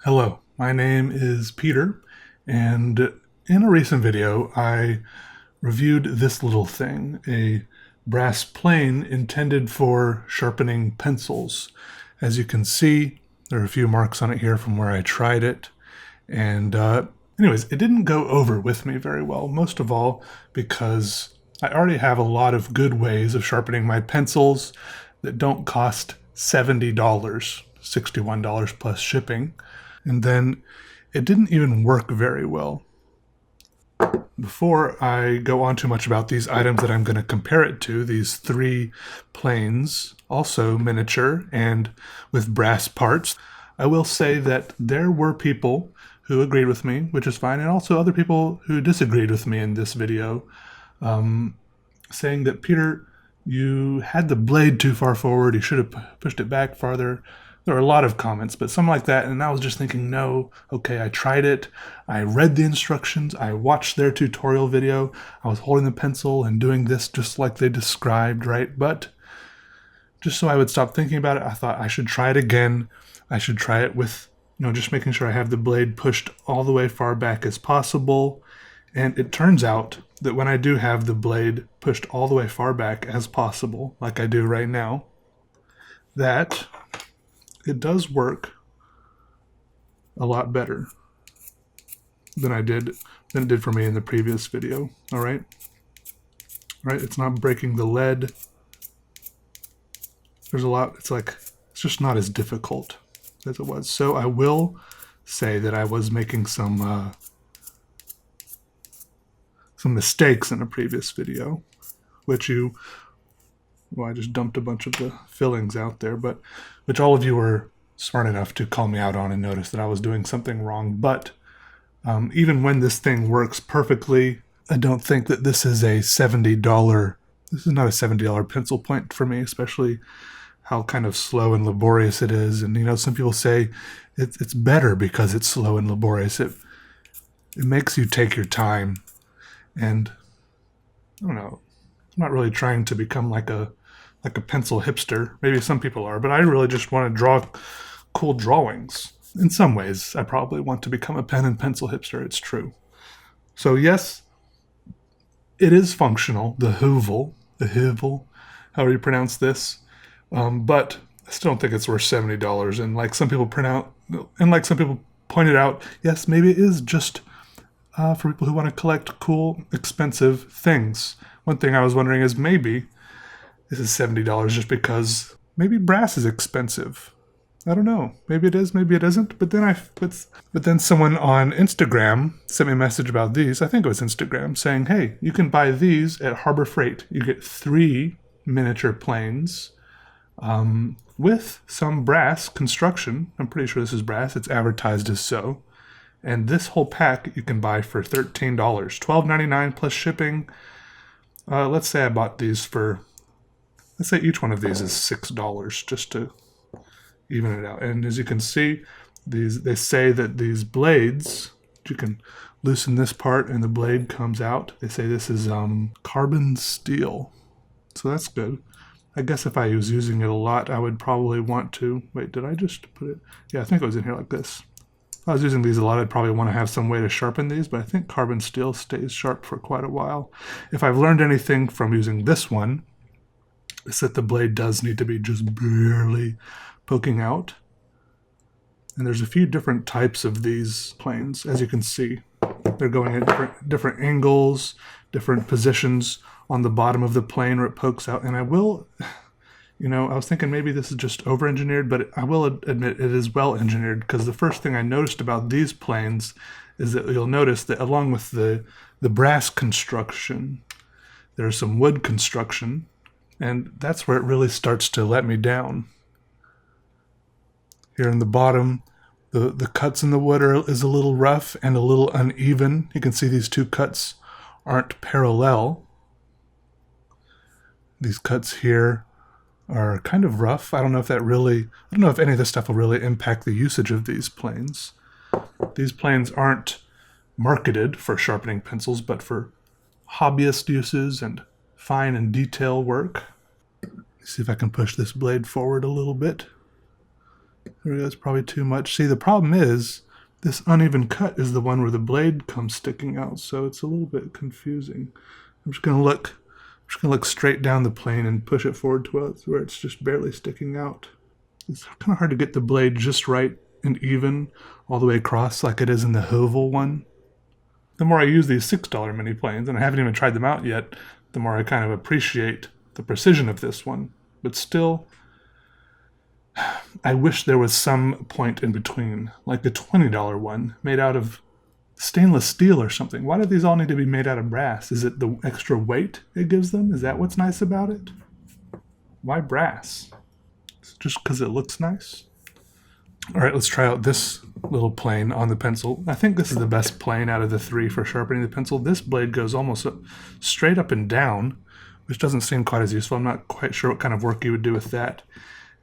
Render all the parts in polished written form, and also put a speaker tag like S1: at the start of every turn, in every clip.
S1: Hello, my name is Peter, and in a recent video I reviewed this little thing, a brass plane intended for sharpening pencils. As you can see, there are a few marks on it here from where I tried it, and anyways, it didn't go over with me very well, most of all because I already have a lot of good ways of sharpening my pencils that don't cost $70, $61 plus shipping. And then it didn't even work very well. Before I go on too much about these items that I'm going to compare it to, these three planes, also miniature and with brass parts, I will say that there were people who agreed with me, which is fine, and also other people who disagreed with me in this video, saying that, Peter, you had the blade too far forward, you should have pushed it back farther. There were a lot of comments, but some like that, and I was just thinking, no, okay, I tried it, I read the instructions, I watched their tutorial video, I was holding the pencil and doing this just like they described, right? But just so I would stop thinking about it, I thought I should try it again. I should try it with, just making sure I have the blade pushed all the way far back as possible. And it turns out that when I do have the blade pushed all the way far back as possible, like I do right now, that it does work a lot better than it did for me in the previous video. All right, it's not breaking the lead. There's a lot. It's just not as difficult as it was. So I will say that I was making some mistakes in a previous video, I just dumped a bunch of the fillings out there, but which all of you were smart enough to call me out on and notice that I was doing something wrong. But even when this thing works perfectly, I don't think that this is not a $70 pencil point for me, especially how kind of slow and laborious it is. And, some people say it's better because it's slow and laborious. It makes you take your time. And I don't know, I'm not really trying to become like a pencil hipster. Maybe some people are, but I really just want to draw cool drawings. In some ways, I probably want to become a pen and pencil hipster, it's true. So yes, it is functional, the Hoovel, however you pronounce this, but I still don't think it's worth $70. And like some people pointed out, yes, maybe it is just for people who want to collect cool, expensive things. One thing I was wondering is maybe this is $70 just because maybe brass is expensive. I don't know. Maybe it is, maybe it isn't. But then someone on Instagram sent me a message about these. I think it was Instagram saying, hey, you can buy these at Harbor Freight. You get 3 miniature planes with some brass construction. I'm pretty sure this is brass. It's advertised as so. And this whole pack you can buy for $13, $12.99 plus shipping. Let's say I bought these let's say each one of these is $6 just to even it out. And as you can see, they say that these blades, you can loosen this part and the blade comes out. They say this is carbon steel. So that's good. I guess if I was using it a lot, I would probably want to... Wait, did I just put it... Yeah, I think it was in here like this. If I was using these a lot, I'd probably want to have some way to sharpen these, but I think carbon steel stays sharp for quite a while. If I've learned anything from using this one, it's that the blade does need to be just barely poking out. And there's a few different types of these planes, as you can see. They're going at different angles, different positions on the bottom of the plane where it pokes out. And I will... I was thinking maybe this is just over-engineered, but I will admit it is well-engineered, because the first thing I noticed about these planes is that you'll notice that along with the brass construction, there's some wood construction, and that's where it really starts to let me down. Here in the bottom, the cuts in the wood is a little rough and a little uneven. You can see these two cuts aren't parallel. These cuts here are kind of rough. I don't know if any of this stuff will really impact the usage of these planes. These planes aren't marketed for sharpening pencils, but for hobbyist uses and fine and detail work. Let's see if I can push this blade forward a little bit. There we go, it's probably too much. See, the problem is this uneven cut is the one where the blade comes sticking out, so it's a little bit confusing. I'm just gonna look straight down the plane and push it forward to where it's just barely sticking out. It's kind of hard to get the blade just right and even all the way across like it is in the Hovel one. The more I use these $6 mini planes, and I haven't even tried them out yet, the more I kind of appreciate the precision of this one. But still, I wish there was some point in between, like the $20 one made out of stainless steel or something. Why do these all need to be made out of brass? Is it the extra weight it gives them? Is that what's nice about it? Why brass? Is it just because it looks nice? All right, let's try out this little plane on the pencil. I think this is the best plane out of the three for sharpening the pencil. This blade goes almost straight up and down, which doesn't seem quite as useful. I'm not quite sure what kind of work you would do with that.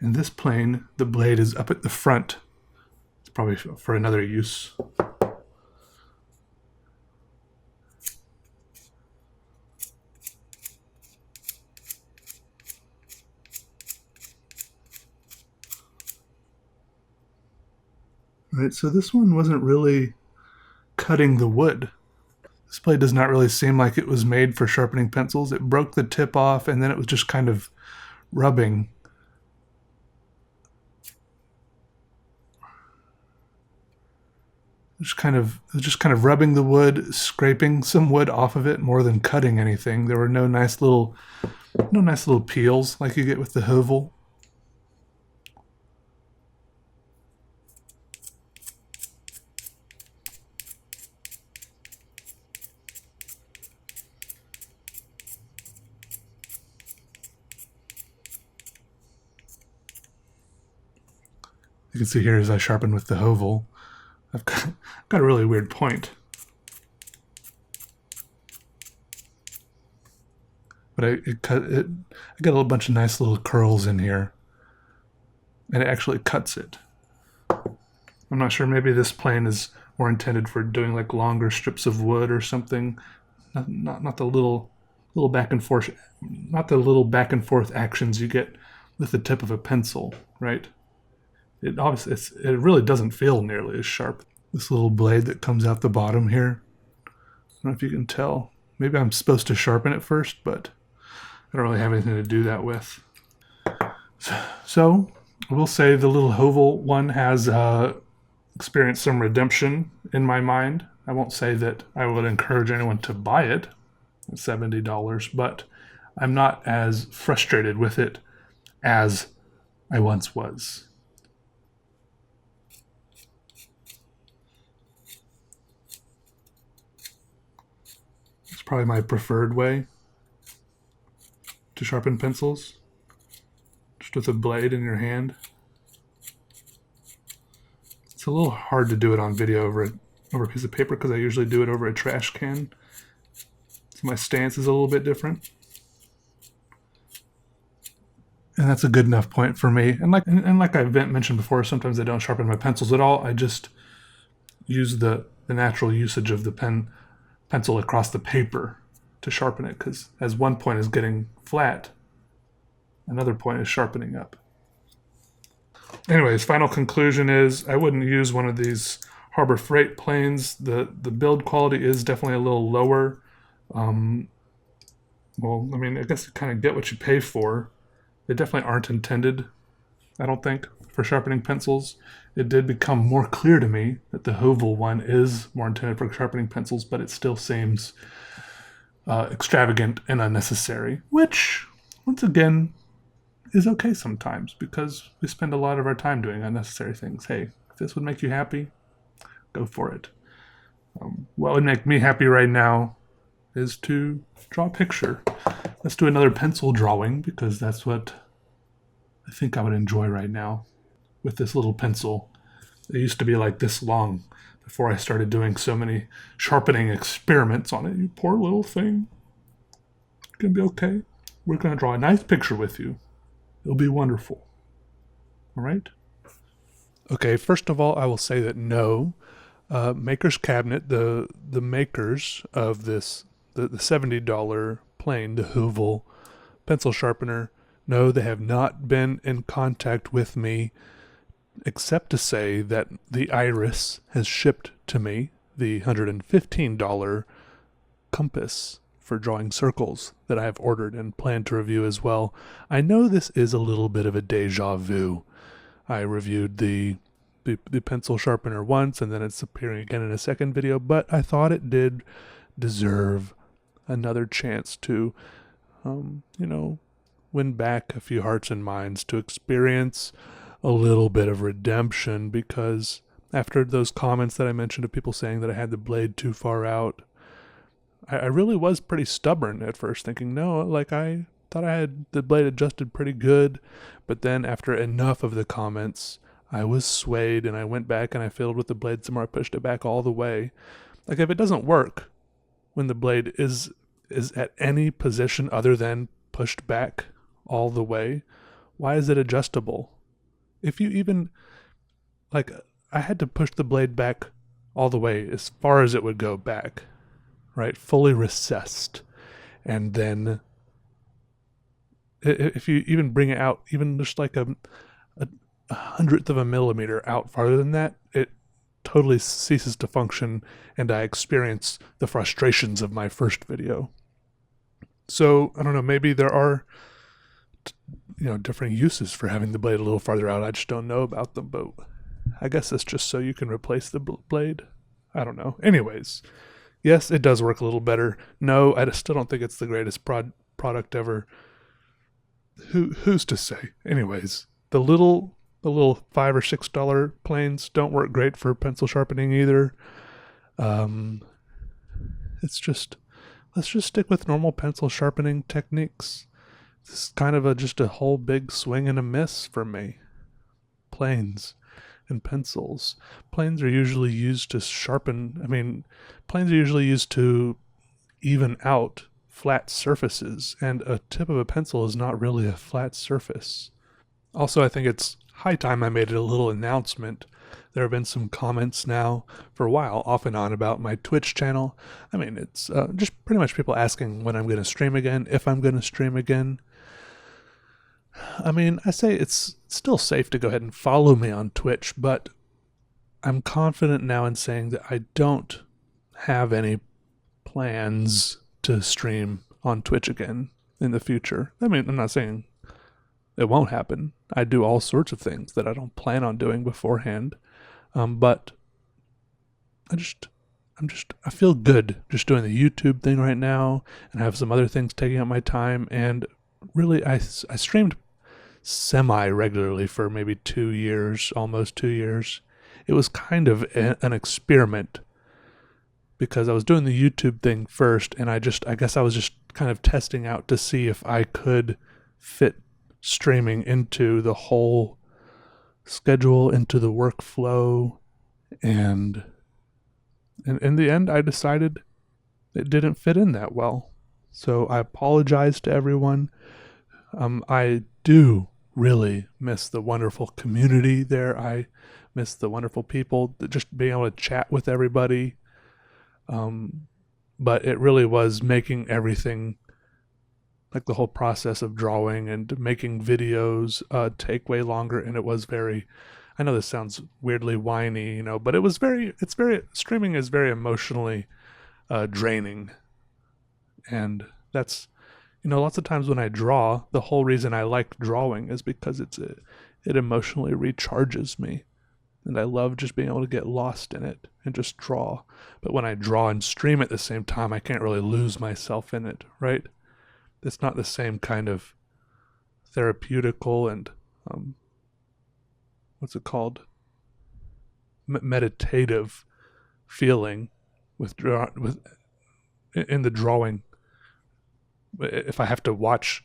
S1: In this plane, the blade is up at the front. It's probably for another use. Right, so this one wasn't really cutting the wood. This blade does not really seem like it was made for sharpening pencils. It broke the tip off and then it was just kind of rubbing. Just kind of rubbing the wood, scraping some wood off of it more than cutting anything. There were no nice little peels like you get with the Hovel. You can see here as I sharpen with the Hovel, I've got a really weird point. But I got a little bunch of nice little curls in here, and it actually cuts it. I'm not sure, maybe this plane is more intended for doing like longer strips of wood or something. Not the little back and forth, not the little back and forth actions you get with the tip of a pencil, right? It really doesn't feel nearly as sharp. This little blade that comes out the bottom here. I don't know if you can tell. Maybe I'm supposed to sharpen it first, but I don't really have anything to do that with. So I will say the little Hovel one has experienced some redemption in my mind. I won't say that I would encourage anyone to buy it at $70, but I'm not as frustrated with it as I once was. Probably my preferred way to sharpen pencils, just with a blade in your hand. It's a little hard to do it on video over a piece of paper because I usually do it over a trash can, so my stance is a little bit different. And that's a good enough point for me. And like I've mentioned before, sometimes I don't sharpen my pencils at all. I just use the natural usage of the pencil across the paper to sharpen it, because as one point is getting flat, another point is sharpening up. Anyways, final conclusion is I wouldn't use one of these Harbor Freight planes. The build quality is definitely a little lower. Well, I mean, I guess you kind of get what you pay for. They definitely aren't intended, I don't think, for sharpening pencils. It did become more clear to me that the Hovel one is more intended for sharpening pencils, but it still seems extravagant and unnecessary, which, once again, is okay sometimes because we spend a lot of our time doing unnecessary things. Hey, if this would make you happy, go for it. What would make me happy right now is to draw a picture. Let's do another pencil drawing because that's what I think I would enjoy right now. With this little pencil. It used to be like this long before I started doing so many sharpening experiments on it. You poor little thing. It's going to be okay. We're going to draw a nice picture with you. It'll be wonderful. All right? Okay, first of all, I will say that no, Maker's Cabinet, the makers of this, the $70 plane, the Hoovel pencil sharpener. No, they have not been in contact with me, except to say that the Iris has shipped to me the $115 compass for drawing circles that I have ordered and plan to review as well. I know this is a little bit of a deja vu. I reviewed the pencil sharpener once, and then it's appearing again in a second video, but I thought it did deserve another chance to, win back a few hearts and minds, to experience a little bit of redemption, because after those comments that I mentioned of people saying that I had the blade too far out, I really was pretty stubborn at first, thinking, no, like I thought I had the blade adjusted pretty good. But then after enough of the comments, I was swayed and I went back and I fiddled with the blade some more. I pushed it back all the way. Like, if it doesn't work when the blade is at any position other than pushed back all the way, why is it adjustable? If you even, like, I had to push the blade back all the way as far as it would go back, right? Fully recessed. And then if you even bring it out, even just like a hundredth of a millimeter out farther than that, it totally ceases to function, and I experience the frustrations of my first video. So, I don't know, maybe there are, different uses for having the blade a little farther out. I just don't know about them, but I guess it's just so you can replace the blade. I don't know. Anyways, yes, it does work a little better. No, I still don't think it's the greatest product ever. Who's to say? Anyways, the little $5 or $6 planes don't work great for pencil sharpening either. Let's just stick with normal pencil sharpening techniques. This is kind of just a whole big swing and a miss for me. Planes and pencils. Planes are usually used to sharpen. Planes are usually used to even out flat surfaces, and a tip of a pencil is not really a flat surface. Also, I think it's high time I made a little announcement. There have been some comments now for a while, off and on, about my Twitch channel. It's just pretty much people asking when I'm going to stream again, if I'm going to stream again. I say it's still safe to go ahead and follow me on Twitch, but I'm confident now in saying that I don't have any plans to stream on Twitch again in the future. I'm not saying it won't happen. I do all sorts of things that I don't plan on doing beforehand. But I feel good just doing the YouTube thing right now, and I have some other things taking up my time. And really, I streamed semi-regularly for maybe 2 years, almost 2 years. It was kind of an experiment, because I was doing the YouTube thing first, and I guess I was just kind of testing out to see if I could fit streaming into the whole schedule, into the workflow, and in the end I decided it didn't fit in that well. So I apologize to everyone. I do really miss the wonderful community there. I miss the wonderful people, just being able to chat with everybody. But it really was making everything, like the whole process of drawing and making videos, take way longer. And it was I know this sounds weirdly whiny, but streaming is very emotionally draining. And that's, lots of times when I draw, the whole reason I like drawing is because it emotionally recharges me. And I love just being able to get lost in it and just draw. But when I draw and stream at the same time, I can't really lose myself in it, right? It's not the same kind of therapeutical and, what's it called? Meditative feeling in the drawing. If I have to watch,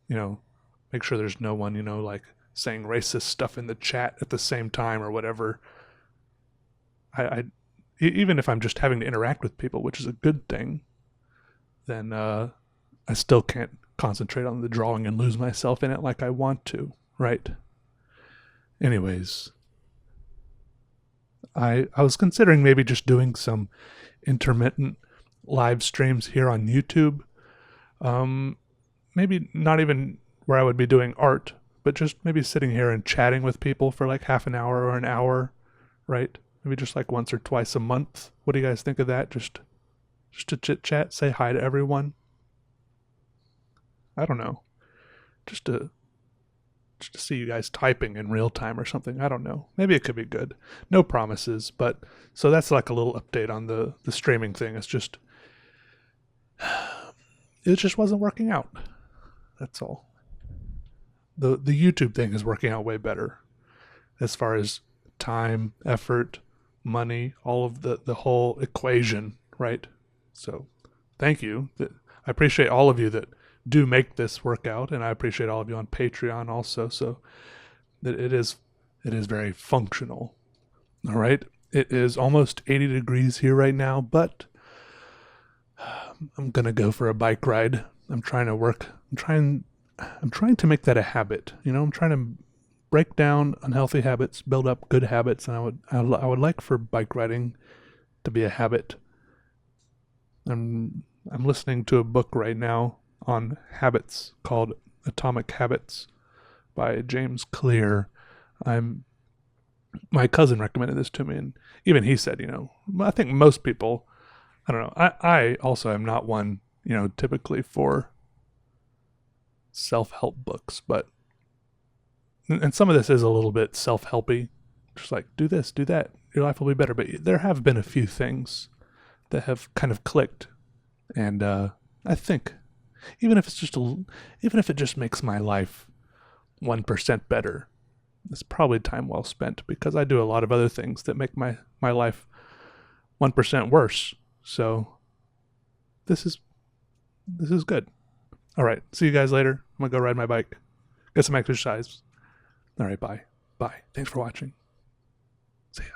S1: make sure there's no one, like saying racist stuff in the chat at the same time or whatever. I even if I'm just having to interact with people, which is a good thing, then I still can't concentrate on the drawing and lose myself in it like I want to, right? Anyways, I was considering maybe just doing some intermittent live streams here on YouTube. Maybe not even where I would be doing art, but just maybe sitting here and chatting with people for like half an hour or an hour, right? Maybe just like once or twice a month. What do you guys think of that? Just to chit chat, say hi to everyone. I don't know. Just to just to see you guys typing in real time or something. I don't know. Maybe it could be good. No promises, but so that's like a little update on the streaming thing. It just wasn't working out. That's all. The YouTube thing is working out way better as far as time, effort, money, all of the whole equation, right? So, thank you. I appreciate all of you that do make this work out, and I appreciate all of you on Patreon also. So that it is very functional. All right, it is almost 80 degrees here right now, but I'm gonna go for a bike ride. I'm trying to work. I'm trying to make that a habit. I'm trying to break down unhealthy habits, build up good habits, and I would like for bike riding to be a habit. I'm listening to a book right now on habits called Atomic Habits by James Clear. My cousin recommended this to me, and even he said, I think most people, I don't know. I also am not one, typically for self-help books, and some of this is a little bit self-helpy, just like do this, do that, your life will be better. But there have been a few things that have kind of clicked, and I think even if it just makes my life 1% better, it's probably time well spent, because I do a lot of other things that make my life 1% worse. So this is good. All right, see you guys later. I'm gonna go ride my bike, get some exercise. All right, bye. Thanks for watching. See ya.